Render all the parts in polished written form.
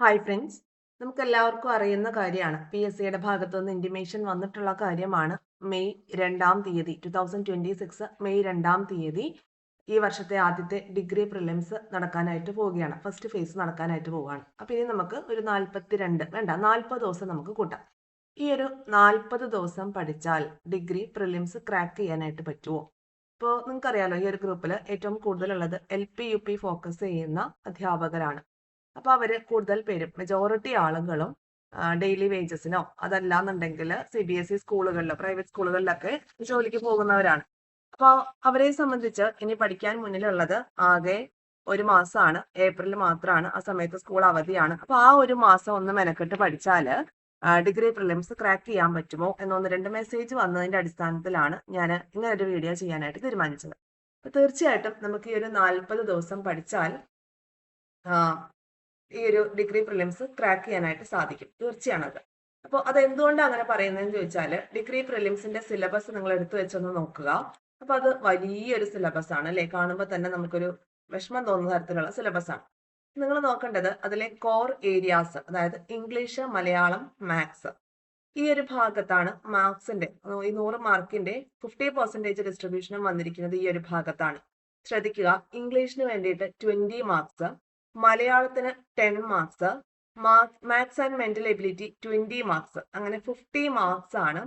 Hi friends, നമുക്ക് എല്ലാവർക്കും അറിയുന്ന കാര്യമാണ്. PSCയുടെ ഭാഗത്തു നിന്ന് ഇന്റിമേഷൻ വന്നിട്ടുള്ള കാര്യമാണ്. മെയ് 2 2026 മെയ് 2 ഈ വർഷത്തെ ആദ്യത്തെ ഡിഗ്രി പ്രിലിംസ് നടക്കാനായിട്ട് പോവുകയാണ്. ഫസ്റ്റ് ഫേസ് നടക്കാനായിട്ട് പോവുകയാണ്. അപ്പൊ ഇനി നമുക്ക് ഒരു 40 ദിവസം നമുക്ക് കൂട്ടാം. ഈ ഒരു 40 ദിവസം പഠിച്ചാൽ ഡിഗ്രി പ്രിലിംസ് ക്രാക്ക് ചെയ്യാനായിട്ട് പറ്റുമോ? ഇപ്പോൾ നിങ്ങൾക്കറിയാലോ, ഈ ഒരു ഗ്രൂപ്പിൽ ഏറ്റവും കൂടുതലുള്ളത് LP UP ഫോക്കസ് ചെയ്യുന്ന അധ്യാപകരാണ്. അപ്പൊ അവര് കൂടുതൽ പേരും മെജോറിറ്റി ആളുകളും ഡെയിലി വേജസിനോ അതല്ലാന്നുണ്ടെങ്കിൽ CBSE സ്കൂളുകളിലോ പ്രൈവറ്റ് സ്കൂളുകളിലൊക്കെ ജോലിക്ക് പോകുന്നവരാണ്. അപ്പൊ അവരെ സംബന്ധിച്ച് ഇനി പഠിക്കാൻ മുന്നിലുള്ളത് ആകെ ഒരു മാസമാണ്. ഏപ്രിൽ മാത്രമാണ്. ആ സമയത്ത് സ്കൂൾ അവധിയാണ്. അപ്പൊ ആ ഒരു മാസം ഒന്ന് മെനക്കെട്ട് പഠിച്ചാല് ഡിഗ്രി പ്രിലിംസ് ക്രാക്ക് ചെയ്യാൻ പറ്റുമോ എന്നൊന്ന് രണ്ട് മെസ്സേജ് വന്നതിന്റെ അടിസ്ഥാനത്തിലാണ് ഞാൻ ഇങ്ങനെ ഒരു വീഡിയോ ചെയ്യാനായിട്ട് തീരുമാനിച്ചത്. അപ്പൊ തീർച്ചയായിട്ടും നമുക്ക് ഈ ഒരു 40 ദിവസം പഠിച്ചാൽ ഈ ഒരു ഡിഗ്രി പ്രിലിംസ് ക്രാക്ക് ചെയ്യാനായിട്ട് സാധിക്കും. തീർച്ചയാണത്. അപ്പോൾ അത് എന്തുകൊണ്ടാണ് അങ്ങനെ പറയുന്നതെന്ന് ചോദിച്ചാൽ, ഡിഗ്രി പ്രിലിംസിന്റെ സിലബസ് നിങ്ങൾ എടുത്തു വെച്ചൊന്ന് നോക്കുക. അപ്പൊ അത് വലിയൊരു സിലബസ് ആണ് അല്ലെ? കാണുമ്പോൾ തന്നെ നമുക്കൊരു വിഷമം തോന്നുന്ന തരത്തിലുള്ള സിലബസ് ആണ്. നിങ്ങൾ നോക്കേണ്ടത് അതിലെ കോർ ഏരിയാസ്, അതായത് ഇംഗ്ലീഷ്, മലയാളം, മാത്സ്, ഈ ഒരു ഭാഗത്താണ് മാർക്സിന്റെ ഈ 100 മാർക്കിന്റെ 50% ഡിസ്ട്രിബ്യൂഷനും വന്നിരിക്കുന്നത് ഈ ഒരു ഭാഗത്താണ്. ശ്രദ്ധിക്കുക, ഇംഗ്ലീഷിന് വേണ്ടിയിട്ട് 20 മാർക്സ്, മലയാളത്തിന് 10 marks, maths and mental ability 20 marks, അങ്ങനെ 50 മാർക്സ് ആണ്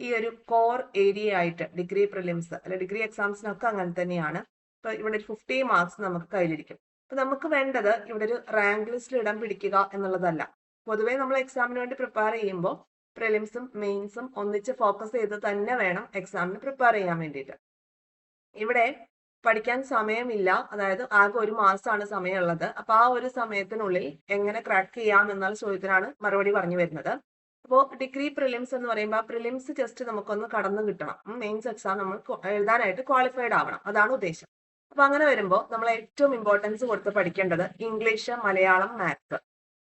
ഈ ഒരു കോർ ഏരിയ ആയിട്ട് ഡിഗ്രി പ്രിലിംസ് അല്ലെ ഡിഗ്രി എക്സാംസിനൊക്കെ അങ്ങനെ തന്നെയാണ്. ഇപ്പൊ ഇവിടെ ഒരു 50 മാർക്സ് നമുക്ക് കയ്യിലിരിക്കും. അപ്പൊ നമുക്ക് വേണ്ടത് ഇവിടെ ഒരു റാങ്ക് ലിസ്റ്റിൽ ഇടം പിടിക്കുക എന്നുള്ളതല്ല. പൊതുവേ നമ്മൾ എക്സാമിന് വേണ്ടി പ്രിപ്പയർ ചെയ്യുമ്പോൾ പ്രിലിംസും മെയിൻസും ഒന്നിച്ച് ഫോക്കസ് ചെയ്ത് തന്നെ വേണം എക്സാമിന് പ്രിപ്പയർ ചെയ്യാൻ വേണ്ടിയിട്ട്. ഇവിടെ പഠിക്കാൻ സമയമില്ല, അതായത് ആകെ ഒരു മാസമാണ് സമയമുള്ളത്. അപ്പൊ ആ ഒരു സമയത്തിനുള്ളിൽ എങ്ങനെ ക്രാക്ക് ചെയ്യാം എന്നുള്ള ചോദ്യത്തിനാണ് മറുപടി പറഞ്ഞു വരുന്നത്. അപ്പോൾ ഡിഗ്രി പ്രിലിംസ് എന്ന് പറയുമ്പോൾ പ്രിലിംസ് ജസ്റ്റ് നമുക്കൊന്ന് കടന്നു കിട്ടണം. മെയിൻസ് എക്സാം നമ്മൾ എഴുതാനായിട്ട് ക്വാളിഫൈഡ് ആവണം, അതാണ് ഉദ്ദേശം. അപ്പൊ അങ്ങനെ വരുമ്പോൾ നമ്മൾ ഏറ്റവും ഇമ്പോർട്ടൻസ് കൊടുത്ത് പഠിക്കേണ്ടത് ഇംഗ്ലീഷ്, മലയാളം, മാത്സ്,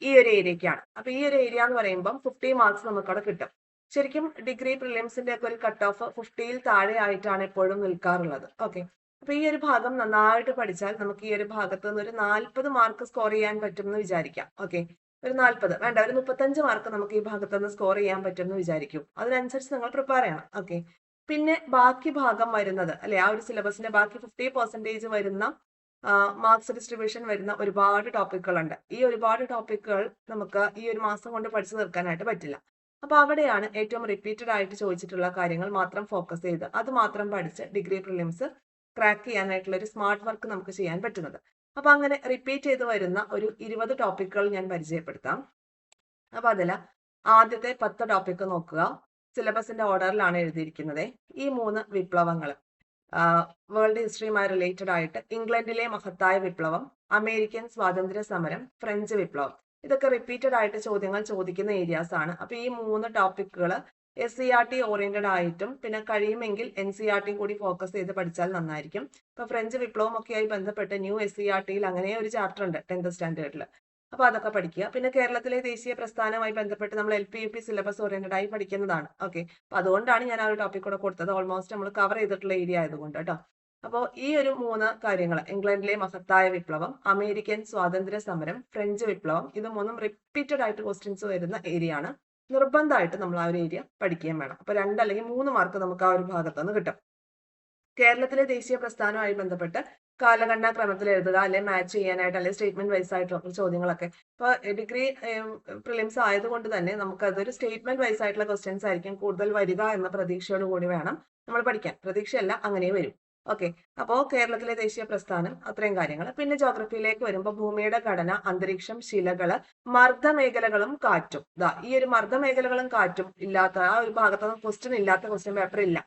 ഈ ഒരു ഏരിയക്കാണ്. അപ്പൊ ഈ ഒരു ഏരിയ എന്ന് പറയുമ്പോൾ 50 മാർക്സ് നമുക്ക് അവിടെ കിട്ടും. ശരിക്കും ഡിഗ്രി പ്രിലിംസിന്റെ ഒക്കെ ഒരു കട്ട് ഓഫ് 50ൽ താഴെ ആയിട്ടാണ് എപ്പോഴും നിൽക്കാറുള്ളത്. ഓക്കെ, അപ്പൊ ഈ ഒരു ഭാഗം നന്നായിട്ട് പഠിച്ചാൽ നമുക്ക് ഈ ഒരു ഭാഗത്ത് നിന്ന് ഒരു 40 മാർക്ക് സ്കോർ ചെയ്യാൻ പറ്റും എന്ന് വിചാരിക്കാം. ഓക്കെ, ഒരു 40 വേണ്ട, ഒരു 35 മാർക്ക് നമുക്ക് ഈ ഭാഗത്ത് നിന്ന് സ്കോർ ചെയ്യാൻ പറ്റും എന്ന് വിചാരിക്കും. അതിനനുസരിച്ച് നിങ്ങൾ പ്രിപ്പയർ ചെയ്യണം. ഓക്കെ, പിന്നെ ബാക്കി ഭാഗം വരുന്നത് അല്ലെ, ആ ഒരു സിലബസിന്റെ ബാക്കി 50% വരുന്ന മാർക്സ് ഡിസ്ട്രിബ്യൂഷൻ വരുന്ന ഒരുപാട് ടോപ്പിക്കുകളുണ്ട്. ഈ ഒരുപാട് ടോപ്പിക്കുകൾ നമുക്ക് ഈ ഒരു മാസം കൊണ്ട് പഠിച്ചു തീർക്കാനായിട്ട് പറ്റില്ല. അപ്പൊ അവിടെയാണ് ഏറ്റവും റിപ്പീറ്റഡ് ആയിട്ട് ചോദിച്ചിട്ടുള്ള കാര്യങ്ങൾ മാത്രം ഫോക്കസ് ചെയ്ത് അത് മാത്രം പഠിച്ച് ഡിഗ്രി പ്രിലിംസ് ക്രാക്ക് ചെയ്യാനായിട്ടുള്ള ഒരു സ്മാർട്ട് വർക്ക് നമുക്ക് ചെയ്യാൻ പറ്റുന്നത്. അപ്പൊ അങ്ങനെ റിപ്പീറ്റ് ചെയ്ത് വരുന്ന ഒരു 20 ടോപ്പിക്കുകൾ ഞാൻ പരിചയപ്പെടുത്താം. അപ്പൊ അതിൽ ആദ്യത്തെ 10 ടോപ്പിക്ക് നോക്കുക. സിലബസിന്റെ ഓർഡറിലാണ് എഴുതിയിരിക്കുന്നത്. ഈ 3 വിപ്ലവങ്ങൾ വേൾഡ് ഹിസ്റ്ററിയുമായി റിലേറ്റഡ് ആയിട്ട് ഇംഗ്ലണ്ടിലെ മഹത്തായ വിപ്ലവം, അമേരിക്കൻ സ്വാതന്ത്ര്യ സമരം, ഫ്രഞ്ച് വിപ്ലവം, ഇതൊക്കെ റിപ്പീറ്റഡ് ആയിട്ട് ചോദ്യങ്ങൾ ചോദിക്കുന്ന ഏരിയാസ് ആണ്. അപ്പൊ ഈ 3 ടോപ്പിക്കുകൾ SCERT ഓറിയന്റഡ് ആയിട്ടും പിന്നെ കഴിയുമെങ്കിൽ NCERT കൂടി ഫോക്കസ് ചെയ്ത് പഠിച്ചാൽ നന്നായിരിക്കും. ഇപ്പൊ ഫ്രഞ്ച് വിപ്ലവം ഒക്കെയായി ബന്ധപ്പെട്ട് ന്യൂ SCERTയിൽ അങ്ങനെ ഒരു ചാപ്റ്റർ ഉണ്ട് 10th സ്റ്റാൻഡേർഡിൽ. അപ്പൊ അതൊക്കെ പഠിക്കുക. പിന്നെ കേരളത്തിലെ ദേശീയ പ്രസ്ഥാനവുമായി ബന്ധപ്പെട്ട് നമ്മൾ LP UP സിലബസ് ഓറിയന്റഡ് ആയി പഠിക്കുന്നതാണ്. ഓക്കെ, അപ്പൊ അതുകൊണ്ടാണ് ഞാൻ ആ ഒരു ടോപ്പിക് കൂടെ കൊടുത്തത്. ഓൾമോസ്റ്റ് നമ്മൾ കവർ ചെയ്തിട്ടുള്ള ഏരിയ ആയതുകൊണ്ട് കേട്ടോ. അപ്പോൾ ഈ ഒരു 3 കാര്യങ്ങൾ, ഇംഗ്ലണ്ടിലെ മഹത്തായ വിപ്ലവം, അമേരിക്കൻ സ്വാതന്ത്ര്യ സമരം, ഫ്രഞ്ച് വിപ്ലവം, ഇത് 3ഉം റിപ്പീറ്റഡ് ആയിട്ട് ക്വസ്റ്റ്യൻസ് വരുന്ന ഏരിയ ആണ്. നിർബന്ധമായിട്ട് നമ്മൾ ആ ഒരു ഏരിയ പഠിക്കുകയും വേണം. അപ്പൊ 2 അല്ലെങ്കിൽ 3 മാർക്ക് നമുക്ക് ആ ഒരു ഭാഗത്ത് നിന്ന് കിട്ടും. കേരളത്തിലെ ദേശീയ പ്രസ്ഥാനവുമായി ബന്ധപ്പെട്ട് കാലഗണനാ ക്രമത്തിൽ എഴുതുക, അല്ലെ മാച്ച് ചെയ്യാനായിട്ട്, അല്ലെങ്കിൽ സ്റ്റേറ്റ്മെന്റ് വൈസ് ആയിട്ടുള്ള ചോദ്യങ്ങളൊക്കെ. ഇപ്പൊ ഡിഗ്രി പ്രിലിംസ് ആയതുകൊണ്ട് തന്നെ നമുക്ക് അതൊരു സ്റ്റേറ്റ്മെന്റ് വൈസ് ആയിട്ടുള്ള ക്വസ്റ്റ്യൻസ് ആയിരിക്കും കൂടുതൽ വരിക എന്ന പ്രതീക്ഷയോട് കൂടി വേണം നമ്മൾ പഠിക്കാൻ. പ്രതീക്ഷയല്ല, അങ്ങനെ വരും. ഓക്കെ, അപ്പോ കേരളത്തിലെ ദേശീയ പ്രസ്ഥാനം, അത്രയും കാര്യങ്ങൾ. പിന്നെ ജോഗ്രഫിയിലേക്ക് വരുമ്പോൾ ഭൂമിയുടെ ഘടന, അന്തരീക്ഷം, ശിലകള്, മർദ്ദമേഖലകളും കാറ്റും. ഈ ഒരു മർദ്ദമേഖലകളും കാറ്റും ഇല്ലാത്ത ആ ഒരു ഭാഗത്തൊന്നും ക്വസ്റ്റ്യൻ ഇല്ലാത്ത ക്വസ്റ്റ്യൻ പേപ്പർ ഇല്ല.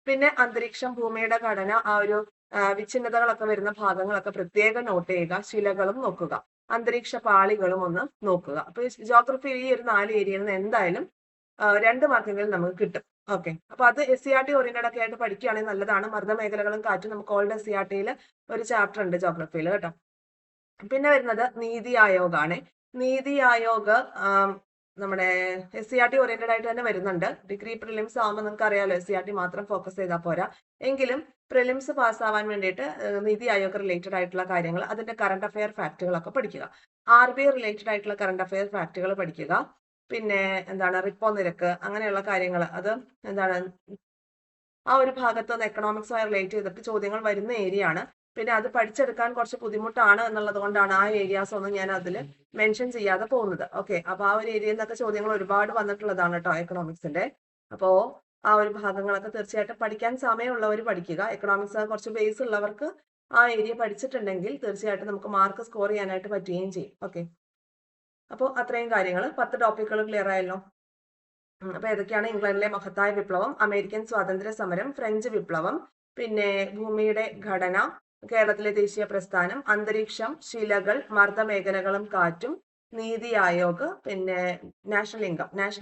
പിന്നെ അന്തരീക്ഷം, ഭൂമിയുടെ ഘടന, ആ ഒരു വിച്ഛിന്നതകളൊക്കെ വരുന്ന ഭാഗങ്ങളൊക്കെ പ്രത്യേകം നോട്ട് ചെയ്യുക. ശിലകളും നോക്കുക, അന്തരീക്ഷ പാളികളും ഒന്ന് നോക്കുക. അപ്പൊ ജോഗ്രഫി ഈ ഒരു 4 ഏരിയയിൽ നിന്ന് എന്തായാലും 2 മാർക്കെങ്കിലും നമുക്ക് കിട്ടും. ഓക്കെ, അപ്പൊ അത് SCERT ഓറിയന്റഡ് ഒക്കെ ആയിട്ട് പഠിക്കുകയാണെങ്കിൽ നല്ലതാണ്. മർദ്ദമേഖലകളും കാറ്റും നമുക്ക് ഓൾഡ് SCERTയിൽ ഒരു ചാപ്റ്റർ ഉണ്ട് ജോഗ്രഫിയിൽ കേട്ടോ. പിന്നെ വരുന്നത് നീതി ആയോഗ് ആണ്. നീതി ആയോഗ് നമ്മുടെ SCERT ഓറിയന്റഡ് ആയിട്ട് തന്നെ വരുന്നുണ്ട്. ഡിഗ്രി പ്രിലിംസ് ആകുമ്പോൾ നിങ്ങൾക്ക് അറിയാലോ SCERT മാത്രം ഫോക്കസ് ചെയ്താൽ പോരാ. എങ്കിലും പ്രിലിംസ് പാസ്സാവാൻ വേണ്ടിയിട്ട് നീതി ആയോഗ് റിലേറ്റഡ് ആയിട്ടുള്ള കാര്യങ്ങൾ, അതിന്റെ കറണ്ട് അഫെയർ ഫാക്ടുകളൊക്കെ പഠിക്കുക. RBI റിലേറ്റഡ് ആയിട്ടുള്ള കറണ്ട് അഫെയർ ഫാക്ടുകൾ പഠിക്കുക. പിന്നെ എന്താണ് റിപ്പോ നിരക്ക്, അങ്ങനെയുള്ള കാര്യങ്ങൾ, അത് എന്താണ് ആ ഒരു ഭാഗത്ത് നിന്ന് എക്കണോമിക്സുമായി റിലേറ്റ് ചെയ്തിട്ട് ചോദ്യങ്ങൾ വരുന്ന ഏരിയ ആണ്. പിന്നെ അത് പഠിച്ചെടുക്കാൻ കുറച്ച് ബുദ്ധിമുട്ടാണ് എന്നുള്ളത് കൊണ്ടാണ് ആ ഏരിയാസ് ഒന്നും ഞാൻ അതിൽ മെൻഷൻ ചെയ്യാതെ പോകുന്നത്. ഓക്കെ, അപ്പൊ ആ ഒരു ഏരിയയിൽ നിന്നൊക്കെ ചോദ്യങ്ങൾ ഒരുപാട് വന്നിട്ടുള്ളതാണ് കേട്ടോ എക്കണോമിക്സിന്റെ. അപ്പോ ആ ഒരു ഭാഗങ്ങളൊക്കെ തീർച്ചയായിട്ടും പഠിക്കാൻ സമയമുള്ളവർ പഠിക്കുക. എക്കണോമിക്സ് കുറച്ച് ബേസ് ഉള്ളവർക്ക് ആ ഏരിയ പഠിച്ചിട്ടുണ്ടെങ്കിൽ തീർച്ചയായിട്ടും നമുക്ക് മാർക്ക് സ്കോർ ചെയ്യാനായിട്ട് പറ്റുകയും ചെയ്യും. ഓക്കെ, അപ്പോൾ അത്രയും കാര്യങ്ങൾ 10 ടോപ്പിക്കുകൾ ക്ലിയർ ആയല്ലോ. അപ്പൊ ഏതൊക്കെയാണ്? ഇംഗ്ലണ്ടിലെ മഹത്തായ വിപ്ലവം, അമേരിക്കൻ സ്വാതന്ത്ര്യ സമരം, ഫ്രഞ്ച് വിപ്ലവം, പിന്നെ ഭൂമിയുടെ ഘടന, കേരളത്തിലെ ദേശീയ പ്രസ്ഥാനം, അന്തരീക്ഷം, ശിലകൾ, മർദ്ദമേഖലകളും കാറ്റും, നീതി ആയോഗ്, പിന്നെ നാഷണൽ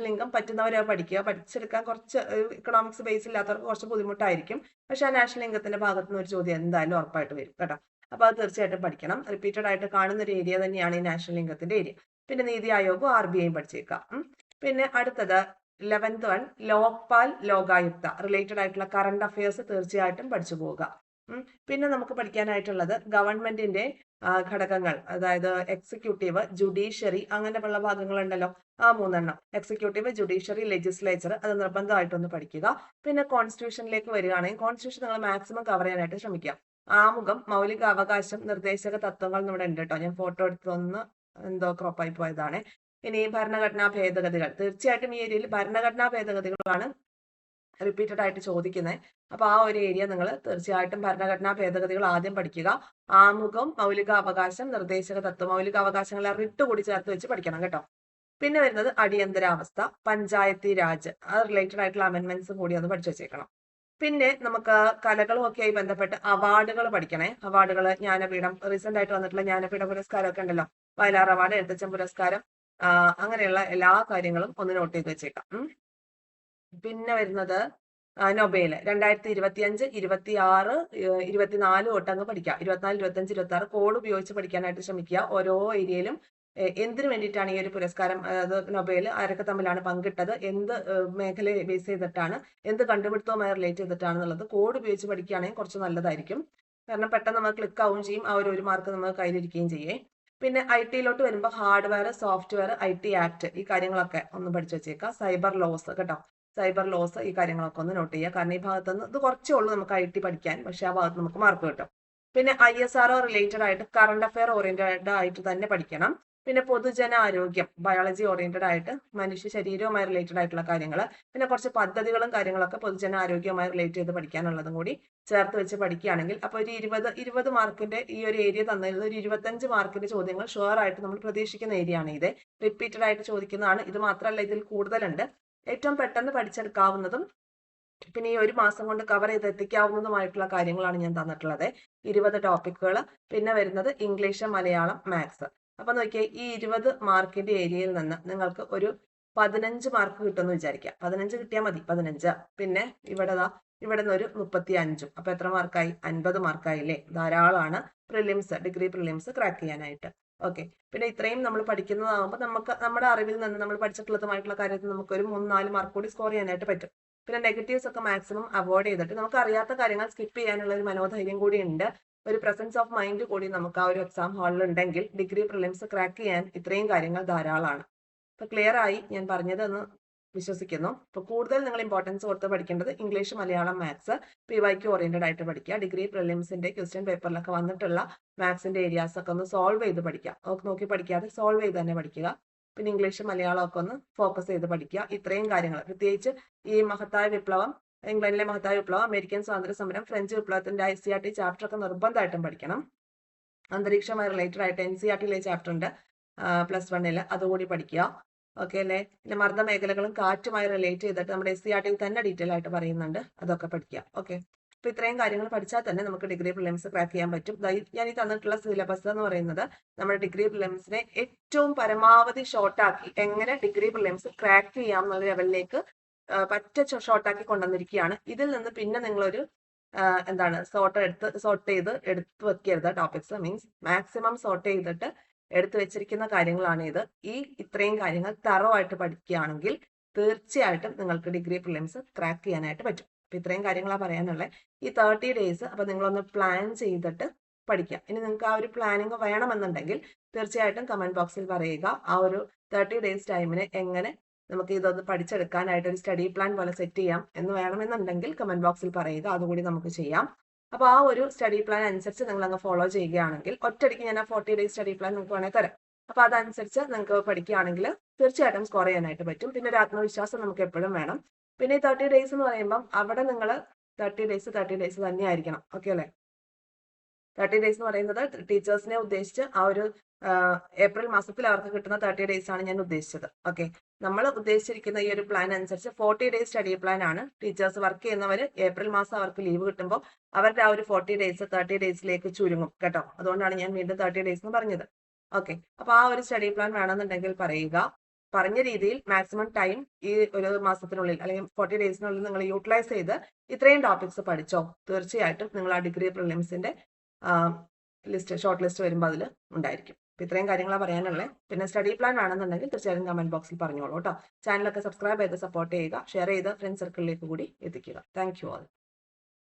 ഇൻകം പറ്റുന്നവരെ പഠിക്കുക. പഠിച്ചെടുക്കാൻ കുറച്ച് ഇക്കണോമിക്സ് ബേസ് ഇല്ലാത്തവർക്ക് കുറച്ച് ബുദ്ധിമുട്ടായിരിക്കും. പക്ഷെ ആ നാഷണൽ ഇൻകത്തിന്റെ ഭാഗത്ത് നിന്ന് ഒരു ചോദ്യം എന്തായാലും ഉറപ്പായിട്ട് വരും കേട്ടോ. അപ്പൊ അത് തീർച്ചയായിട്ടും പഠിക്കണം. റിപ്പീറ്റഡ് ആയിട്ട് കാണുന്ന ഒരു ഏരിയ തന്നെയാണ് ഈ നാഷണൽ ഇൻകത്തിന്റെ ഏരിയ. പിന്നെ നീതി ആയോഗും RBIയും പഠിച്ചേക്കാം. പിന്നെ അടുത്തത് 11th one, Lokpal Lokayukta related ആയിട്ടുള്ള കറണ്ട് അഫയേഴ്സ് തീർച്ചയായിട്ടും പഠിച്ചു പോവുക. പിന്നെ നമുക്ക് പഠിക്കാനായിട്ടുള്ളത് ഗവൺമെന്റിന്റെ ഘടകങ്ങൾ, അതായത് എക്സിക്യൂട്ടീവ്, ജുഡീഷ്യറി, അങ്ങനെയുള്ള ഭാഗങ്ങളുണ്ടല്ലോ. ആ 3 എക്സിക്യൂട്ടീവ്, ജുഡീഷ്യറി, ലെജിസ്ലേച്ചർ, അത് നിർബന്ധമായിട്ടൊന്ന് പഠിക്കുക. പിന്നെ കോൺസ്റ്റിറ്റ്യൂഷനിലേക്ക് വരികയാണെങ്കിൽ കോൺസ്റ്റിറ്റ്യൂഷൻ നിങ്ങൾ മാക്സിമം കവർ ചെയ്യാനായിട്ട് ശ്രമിക്കുക. ആമുഖം, മൗലിക അവകാശം, നിർദ്ദേശക തത്വങ്ങൾ ഇവിടെ ഉണ്ട് കേട്ടോ. ഞാൻ ഫോട്ടോ എടുത്തൊന്ന് എന്തോ ക്രോപ്പായി പോയതാണ്. ഇനി ഭരണഘടനാ ഭേദഗതികൾ, തീർച്ചയായിട്ടും ഈ ഏരിയയിൽ ഭരണഘടനാ ഭേദഗതികളാണ് റിപ്പീറ്റഡ് ആയിട്ട് ചോദിക്കുന്നത്. അപ്പൊ ആ ഒരു ഏരിയ നിങ്ങൾ തീർച്ചയായിട്ടും ഭരണഘടനാ ഭേദഗതികൾ ആദ്യം പഠിക്കുക. ആമുഖം, മൗലിക അവകാശം, നിർദ്ദേശക തത്വം, മൗലിക അവകാശങ്ങളെ റിട്ട് കൂടി ചേർത്ത് വെച്ച് പഠിക്കണം കേട്ടോ. പിന്നെ വരുന്നത് അടിയന്തരാവസ്ഥ, പഞ്ചായത്തി രാജ്, അത് റിലേറ്റഡ് ആയിട്ടുള്ള അമെന്റ്മെന്റ്സും കൂടി ഒന്ന് പഠിച്ചു വെച്ചേക്കണം. പിന്നെ നമുക്ക് കലകളും ഒക്കെ ആയി ബന്ധപ്പെട്ട് അവാർഡുകൾ പഠിക്കണേ. അവാർഡുകൾ, ജ്ഞാനപീഠം, റീസെന്റ് ആയിട്ട് വന്നിട്ടുള്ള ജ്ഞാനപീഠ പുരസ്കാരം ഒക്കെ ഉണ്ടല്ലോ, വയലാർ അവാർഡ്, എഴുത്തച്ഛൻ പുരസ്കാരം, അങ്ങനെയുള്ള എല്ലാ കാര്യങ്ങളും ഒന്ന് നോട്ട് ചെയ്ത് വെച്ചേക്കാം. പിന്നെ വരുന്നത് നൊബേല് 2025, 26, 24 തൊട്ട് അങ്ങ് പഠിക്കാം. 24, 25, 26 കോഡ് ഉപയോഗിച്ച് പഠിക്കാനായിട്ട് ശ്രമിക്കുക. ഓരോ ഏരിയയിലും എന്തിനു വേണ്ടിയിട്ടാണ് ഈ ഒരു പുരസ്കാരം, അത് നൊബേൽ ആരൊക്കെ തമ്മിലാണ് പങ്കിട്ടത്, എന്ത് മേഖലയെ ബേസ് ചെയ്തിട്ടാണ്, എന്ത് കണ്ടുപിടുത്തവുമായി റിലേറ്റ് ചെയ്തിട്ടാണെന്നുള്ളത് കോഡ് ഉപയോഗിച്ച് പഠിക്കുകയാണെങ്കിൽ കുറച്ച് നല്ലതായിരിക്കും. കാരണം പെട്ടെന്ന് നമുക്ക് ക്ലിക്ക് ആവുകയും ചെയ്യും, ആ ഒരു മാർക്ക് നമുക്ക് കയ്യിലിരിക്കുകയും ചെയ്യേ. പിന്നെ IT-ലോട്ട് വരുമ്പോൾ ഹാർഡ്വെയർ, സോഫ്റ്റ്വെയർ, IT ആക്ട്, ഈ കാര്യങ്ങളൊക്കെ ഒന്ന് പഠിച്ചു വെച്ചേക്കാം. സൈബർ ലോസ് കേട്ടോ, സൈബർ ലോസ്, ഈ കാര്യങ്ങളൊക്കെ ഒന്ന് നോട്ട് ചെയ്യുക. കാരണം ഈ ഭാഗത്തുനിന്ന് ഇത് കുറച്ചേ ഉള്ളൂ നമുക്ക് IT പഠിക്കാൻ, പക്ഷെ ആ ഭാഗത്ത് നമുക്ക് മാർക്ക് കിട്ടും. പിന്നെ ISRO റിലേറ്റഡ് ആയിട്ട് കറണ്ട് അഫെയർ ഓറിയന്റഡ് ആയിട്ട് തന്നെ പഠിക്കണം. പിന്നെ പൊതുജന ആരോഗ്യം, ബയോളജി ഓറിയന്റഡ് ആയിട്ട് മനുഷ്യ ശരീരവുമായി റിലേറ്റഡ് ആയിട്ടുള്ള കാര്യങ്ങൾ, പിന്നെ കുറച്ച് പദ്ധതികളും കാര്യങ്ങളൊക്കെ പൊതുജന ആരോഗ്യവുമായി റിലേറ്റ് ചെയ്ത് പഠിക്കാനുള്ളതും കൂടി ചേർത്ത് വെച്ച് പഠിക്കുകയാണെങ്കിൽ അപ്പൊ ഒരു 20 മാർക്കിന്റെ ഈ ഒരു ഏരിയ തന്നിരുന്നത് ഒരു 25 മാർക്കിന്റെ ചോദ്യങ്ങൾ ഷുവർ ആയിട്ട് നമ്മൾ പ്രതീക്ഷിക്കുന്ന ഏരിയ ആണ് ഇത്. റിപ്പീറ്റഡ് ആയിട്ട് ചോദിക്കുന്നതാണ്. ഇത് മാത്രമല്ല, ഇതിൽ കൂടുതലുണ്ട്. ഏറ്റവും പെട്ടെന്ന് പഠിച്ചെടുക്കാവുന്നതും പിന്നെ ഈ 1 മാസം കൊണ്ട് കവർ ചെയ്ത് എത്തിക്കാവുന്നതുമായിട്ടുള്ള കാര്യങ്ങളാണ് ഞാൻ തന്നിട്ടുള്ളത്. 20 ടോപ്പിക്കുകൾ. പിന്നെ വരുന്നത് ഇംഗ്ലീഷ്, മലയാളം, മാത്സ്. അപ്പൊ നോക്കിയേ, ഈ 20 മാർക്കിന്റെ ഏരിയയിൽ നിന്ന് നിങ്ങൾക്ക് ഒരു 15 മാർക്ക് കിട്ടുമെന്ന് വിചാരിക്കാം. 15 കിട്ടിയാൽ മതി, 15. പിന്നെ ഇവിടെ നിന്ന് ഒരു 35. അപ്പൊ എത്ര മാർക്കായി? 50 മാർക്കായില്ലേ? ധാരാളമാണ് പ്രിലിംസ്, ഡിഗ്രി പ്രിലിംസ് ക്രാക്ക് ചെയ്യാനായിട്ട്. ഓക്കെ, പിന്നെ ഇത്രയും നമ്മൾ പഠിക്കുന്നതാകുമ്പോൾ നമുക്ക് നമ്മുടെ അറിവിൽ നിന്ന് നമ്മൾ പഠിച്ചിട്ടുള്ളതുമായിട്ടുള്ള കാര്യത്തിൽ നമുക്ക് ഒരു 3-4 മാർക്ക് കൂടി സ്കോർ ചെയ്യാനായിട്ട് പറ്റും. പിന്നെ നെഗറ്റീവ്സ് ഒക്കെ മാക്സിമം അവോയ്ഡ് ചെയ്തിട്ട് നമുക്ക് അറിയാത്ത കാര്യങ്ങൾ സ്കിപ്പ് ചെയ്യാനുള്ള ഒരു മനോധൈര്യം കൂടി ഉണ്ട്, ഒരു പ്രസൻസ് ഓഫ് മൈൻഡ് കൂടി നമുക്ക് ആ ഒരു എക്സാം ഹാളിൽ ഉണ്ടെങ്കിൽ ഡിഗ്രി പ്രിലിംസ് ക്രാക്ക് ചെയ്യാൻ ഇത്രയും കാര്യങ്ങൾ ധാരാളമാണ്. അപ്പൊ ക്ലിയർ ആയി ഞാൻ പറഞ്ഞതെന്ന് വിശ്വസിക്കുന്നു. അപ്പൊ കൂടുതൽ നിങ്ങൾ ഇമ്പോർട്ടൻസ് കൊടുത്ത് പഠിക്കേണ്ടത് English, Malayalam, maths, PYQ oriented ആയിട്ട് പഠിക്കുക. ഡിഗ്രി പ്രിലിംസിന്റെ ക്വസ്റ്റ്യൻ പേപ്പറിലൊക്കെ വന്നിട്ടുള്ള മാത്സിന്റെ ഏരിയാസ് ഒക്കെ ഒന്ന് സോൾവ് ചെയ്ത് പഠിക്കുക. നോക്കി പഠിക്കാതെ സോൾവ് ചെയ്ത് തന്നെ പഠിക്കുക. പിന്നെ ഇംഗ്ലീഷ്, മലയാളം ഒക്കെ ഒന്ന് ഫോക്കസ് ചെയ്ത് പഠിക്കുക. ഇത്രയും കാര്യങ്ങൾ, പ്രത്യേകിച്ച് ഈ മഹത്തായ വിപ്ലവം, ഇംഗ്ലണ്ടിലെ മഹത്തായ വിപ്ലവം, അമേരിക്കൻ സ്വാതന്ത്ര്യ സമരം, ഫ്രഞ്ച് വിപ്ലവത്തിന്റെ ICRT ചാപ്റ്റർ ഒക്കെ നിർബന്ധമായിട്ടും പഠിക്കണം. അന്തരീക്ഷവുമായി റിലേറ്റഡ് ആയിട്ട് NCERT-ലെ ചാപ്റ്റർ ഉണ്ട് +1-ൽ, അതുകൂടി പഠിക്കുക. ഓക്കെ അല്ലേ? പിന്നെ മർദ്ദ മേഖലകളും കാറ്റുമായി റിലേറ്റ് ചെയ്തിട്ട് നമ്മുടെ SCERT-ൽ തന്നെ ഡീറ്റെയിൽ ആയിട്ട് പറയുന്നുണ്ട്, അതൊക്കെ പഠിക്കുക. ഓക്കെ, അപ്പൊ ഇത്രയും കാര്യങ്ങൾ പഠിച്ചാൽ തന്നെ നമുക്ക് ഡിഗ്രി പ്രിലിംസ് ക്രാക്ക് ചെയ്യാൻ പറ്റും. ഞാൻ ഈ തന്നിട്ടുള്ള സിലബസ് എന്ന് പറയുന്നത് നമ്മുടെ ഡിഗ്രി പ്രിലിംസിനെ ഏറ്റവും പരമാവധി ഷോർട്ടാക്കി എങ്ങനെ ഡിഗ്രി പ്രിലിംസ് ക്രാക്ക് ചെയ്യാം എന്നുള്ള ലെവലിലേക്ക് പറ്റ ഷോർട്ടാക്കി കൊണ്ടുവന്നിരിക്കുകയാണ്. ഇതിൽ നിന്ന് പിന്നെ നിങ്ങളൊരു സോർട്ട് ചെയ്ത് എടുത്ത് വെക്കരുത് ടോപ്പിക്സ്. മീൻസ് മാക്സിമം സോർട്ട് ചെയ്തിട്ട് എടുത്തു വെച്ചിരിക്കുന്ന കാര്യങ്ങളാണ് ഇത്. ഇത്രയും കാര്യങ്ങൾ തറോ ആയിട്ട് പഠിക്കുകയാണെങ്കിൽ തീർച്ചയായിട്ടും നിങ്ങൾക്ക് ഡിഗ്രി പ്രിലിംസ് ക്രാക്ക് ചെയ്യാനായിട്ട് പറ്റും. അപ്പൊ ഇത്രയും കാര്യങ്ങളാണ് പറയാനുള്ളത്. ഈ 30 ഡേയ്സ് അപ്പൊ നിങ്ങളൊന്ന് പ്ലാൻ ചെയ്തിട്ട് പഠിക്കുക. ഇനി നിങ്ങൾക്ക് ആ ഒരു പ്ലാനിങ് വേണമെന്നുണ്ടെങ്കിൽ തീർച്ചയായിട്ടും കമന്റ് ബോക്സിൽ പറയുക. ആ ഒരു 30 ഡേയ്സ് ടൈമിന് എങ്ങനെ നമുക്ക് ഇതൊന്ന് പഠിച്ചെടുക്കാനായിട്ട് ഒരു സ്റ്റഡി പ്ലാൻ പോലെ സെറ്റ് ചെയ്യാം എന്ന് വേണമെന്നുണ്ടെങ്കിൽ കമന്റ് ബോക്സിൽ പറയുക. അതുകൂടി നമുക്ക് ചെയ്യാം. അപ്പൊ ആ ഒരു സ്റ്റഡി പ്ലാൻ അനുസരിച്ച് നിങ്ങൾ അങ്ങ് ഫോളോ ചെയ്യുകയാണെങ്കിൽ ഒറ്റയടിക്ക് ഞാൻ ആ 40 ഡേയ്സ് സ്റ്റഡി പ്ലാൻ നിങ്ങൾക്ക് വേണമെങ്കിൽ തരാം. അപ്പൊ അതനുസരിച്ച് നിങ്ങൾക്ക് പഠിക്കുകയാണെങ്കിൽ തീർച്ചയായിട്ടും സ്കോർ ചെയ്യാനായിട്ട് പറ്റും. പിന്നെ ഒരു ആത്മവിശ്വാസം നമുക്ക് എപ്പോഴും വേണം. പിന്നെ ഈ 30 ഡേയ്സ് എന്ന് പറയുമ്പോൾ അവിടെ നിങ്ങൾ 30 ഡേയ്സ് തന്നെ ആയിരിക്കണം. ഓക്കെ അല്ലേ? 30 ഡേയ്സ് എന്ന് പറയുന്നത് ടീച്ചേഴ്സിനെ ഉദ്ദേശിച്ച് ആ ഒരു ഏപ്രിൽ മാസത്തിൽ അവർക്ക് കിട്ടുന്ന 30 ഡേയ്സ് ആണ് ഞാൻ ഉദ്ദേശിച്ചത്. ഓക്കെ, നമ്മൾ ഉദ്ദേശിച്ചിരിക്കുന്ന ഈ ഒരു പ്ലാൻ അനുസരിച്ച് 40 ഡേയ്സ് സ്റ്റഡി പ്ലാൻ ആണ്. ടീച്ചേഴ്സ് വർക്ക് ചെയ്യുന്നവർ ഏപ്രിൽ മാസം അവർക്ക് ലീവ് കിട്ടുമ്പോൾ അവരുടെ ആ ഒരു 40 ഡേയ്സ് 30 ഡേയ്സിലേക്ക് ചുരുങ്ങും കേട്ടോ. അതുകൊണ്ടാണ് ഞാൻ വീണ്ടും 30 ഡേയ്സ് എന്ന് പറഞ്ഞത്. ഓക്കെ, അപ്പൊ ആ ഒരു സ്റ്റഡി പ്ലാൻ വേണമെന്നുണ്ടെങ്കിൽ പറയുക. പറഞ്ഞ രീതിയിൽ മാക്സിമം ടൈം ഈ ഒരു മാസത്തിനുള്ളിൽ അല്ലെങ്കിൽ 40 ഡേയ്സിനുള്ളിൽ നിങ്ങൾ യൂട്ടിലൈസ് ചെയ്ത് ഇത്രയും ടോപ്പിക്സ് പഠിച്ചോ, തീർച്ചയായിട്ടും നിങ്ങൾ ആ ഡിഗ്രി പ്രിലിംസിന്റെ ഷോർട്ട് ലിസ്റ്റ് വരുമ്പോൾ അതിൽ ഉണ്ടായിരിക്കും. അപ്പൊ ഇത്രയും കാര്യങ്ങളാണ് പറയാനുള്ളത്. പിന്നെ സ്റ്റഡി പ്ലാൻ വേണമെന്നുണ്ടെങ്കിൽ തീർച്ചയായും കമന്റ് ബോക്സിൽ പറഞ്ഞോളൂ കേട്ടോ. ചാനലൊക്കെ സബ്സ്ക്രൈബ് ചെയ്ത് സപ്പോർട്ട് ചെയ്യുക, ഷെയർ ചെയ്ത് ഫ്രണ്ട് സർക്കിളിലേക്ക് കൂടി എത്തിക്കുക. Thank you all.